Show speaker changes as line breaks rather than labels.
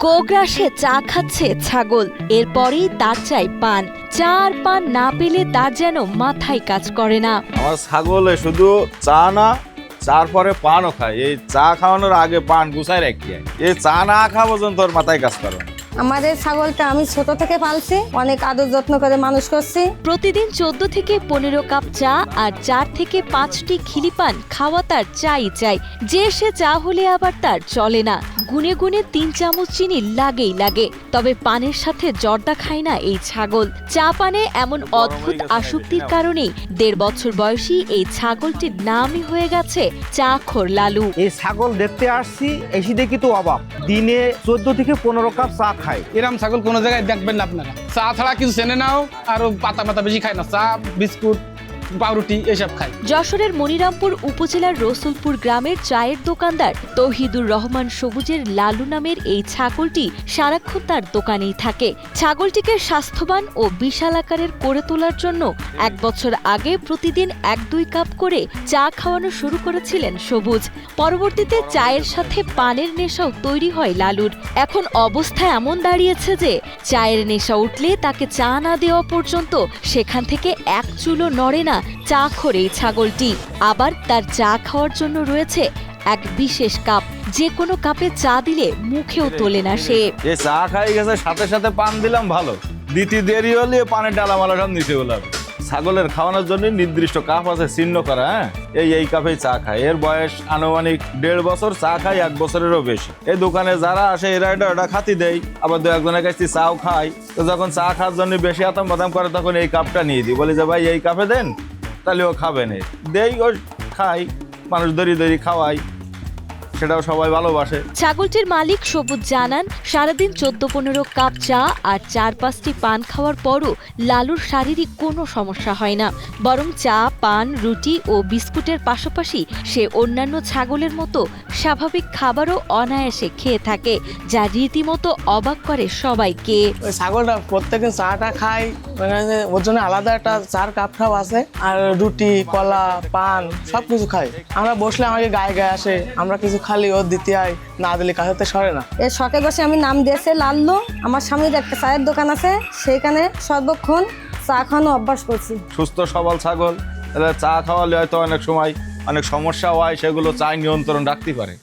কোগ্রাসে চা খাচ্ছে ছাগল, এরপরেই তার চাই পান। চা আর পান না পেলে তার যেন মাথায় কাজ করে না।
আমার ছাগলে শুধু চা না, চার পরে পানও খায়। এই চা খাওয়ানোর আগে পান গুছাই রাখি। এই চা না খাওয়া পর্যন্ত ওর মাথায় কাজ করে না।
আমাদের ছাগলটা আমি ছোট থেকে পালছি, অনেক আদর যত্ন করে মানুষ করছি।
প্রতিদিন 14 থেকে 15 কাপ চা আর 4 থেকে 5টি খিলি পান খাওয়া তার চাই। যে সে চা হলে আবার তার চলে না, গুনে গুনে 3 চামচ চিনি লাগে। তবে পানের সাথে জর্দা খায় না এই ছাগল। চা পানে এমন অদ্ভুত আসক্তির কারণেই 1.5 বছর বয়সী এই ছাগলটির নামই হয়ে গেছে চাখোর লালু।
এই ছাগল দেখতে আসছি, এসে দেখি তো অবাক, দিনে 14 থেকে 15 কাপ চা খায়।
এরম ছাগল কোনো জায়গায় দেখবেন না আপনারা। চা ছাড়া কিছু চেনে নাও, আর পাতা বেশি খায় না, চা বিস্কুট পাউরুটি এসব খায়।
যশোরের মনিরামপুর উপজেলার রসুলপুর গ্রামের চায়ের দোকানদার তৌহিদুর রহমান সবুজের লালু নামের এই ছাগলটি সারাক্ষণ তার দোকানেই থাকে। ছাগলটিকে স্বাস্থ্যবান ও বিশাল আকারের করে তোলার জন্য 1 বছর আগে প্রতিদিন 1-2 কাপ করে চা খাওয়ানো শুরু করেছিলেন সবুজ। পরবর্তীতে চায়ের সাথে পানের নেশাও তৈরি হয় লালুর। এখন অবস্থা এমন দাঁড়িয়েছে যে চায়ের নেশা উঠলে তাকে চা না দেওয়া পর্যন্ত সেখান থেকে এক চুলও নড়ে না চাখোর এই ছাগলটি। আবার তার চা খাওয়ার জন্য রয়েছে এক বিশেষ কাপ, যে কোনো কাপে চা দিলে মুখেও তোলে না সে।
যে চা খাই গেছে সাথে সাথে পান দিলাম, ভালো দিতে দেরি হলে পানের ডালামালা সব নিচে গেলাম। ছাগলের খাওয়ানোর জন্য নির্দিষ্ট কাপ আছে চিহ্ন করা। এই কাপেই চা খায়। এর বয়স আনুমানিক 1.5 বছর, চা খায় 1 বছরেরও বেশি। এই দোকানে যারা আসে এরা এটা খাতি দেয়, আবার 2-1জনের কাছে চাও খায়। তো যখন চা খাওয়ার জন্য বেশি আতাম বাদাম করে তখন এই কাপটা নিয়ে দিই, বলি যে ভাই এই কাপে দেন, তাহলে ও খাবে না। দেই, ও খাই, মানুষ দড়ি খাওয়াই, সেটাও সবাই ভালোবাসে।
ছাগলটির মালিক সবুজ জানান, সারাদিন 14-15 কাপ চা আর 4-5টি পান খাওয়ার পরও লালুর শারীরিক কোনো সমস্যা হয় না, বরং চা, পান, রুটি ও বিস্কুটের পাশাপাশি সে অন্যান্য ছাগলের মতো স্বাভাবিক খাবারও অনায়াসে খেয়ে থাকে, যা রীতিমতো অবাক করে সবাইকে।
ওই ছাগলটা প্রত্যেকদিন চাটা খায়, মানে ওর জন্য আলাদা একটা চার কাপ খাওয়া আছে, আর রুটি, কলা, পান সবকিছু খায়। আমরা বসলে আমাকে গায়ে আসে, আমরা কিছু খালি ও দিতে হয়, না দিলে কাছে সরে না।
এর শখে বসে আমি নাম দিয়েছে লাল্লু। আমার সামনে একটা চায়ের দোকান আছে, সেইখানে সর্বক্ষণ চা খাওয়ানো অভ্যাস করছি।
সুস্থ সবল ছাগল, তাহলে চা খাওয়ালে হয়তো অনেক সময় অনেক সমস্যা হয়, সেগুলো চায় নিয়ন্ত্রণ রাখতে পারে।